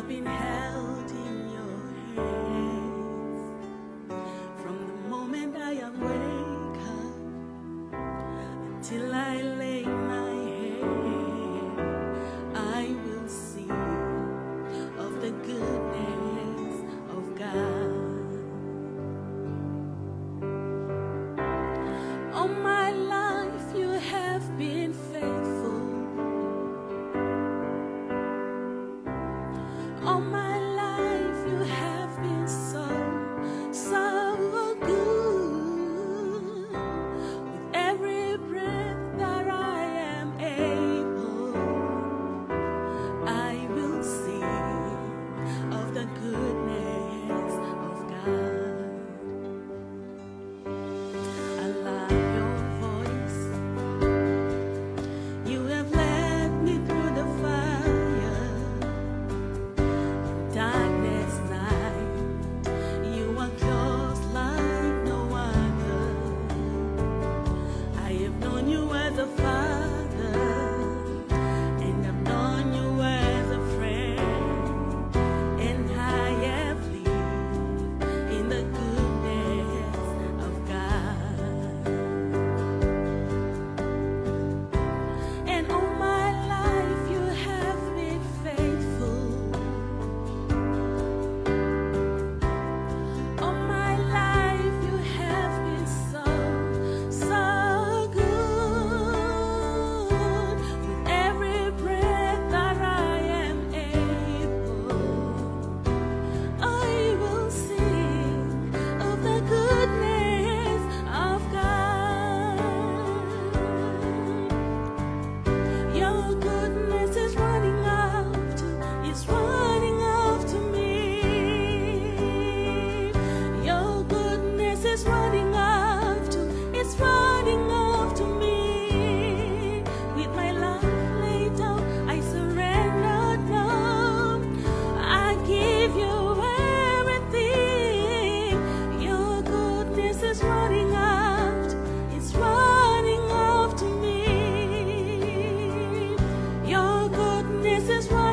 I've been held in your hands from the moment I awake until I lay my head. I will sing of the goodness of God. All my life you have been faithful. All my life you have been so, so good. With every breath that I am able, I will sing of the goodness of God. I love your voice. You have led me through the fire, darkness night. You are close like no other. I have known you as a father, and I've known you as a friend, and I have lived in the goodness of God. And all my life you have been faithful. All my life you have been so, so good. With every breath that I am able, I will sing of the goodness of God. Your goodness is running after me. Your goodness is running after me. With my life laid down, I surrender now. I give you everything. Your goodness is running after me. Your goodness is running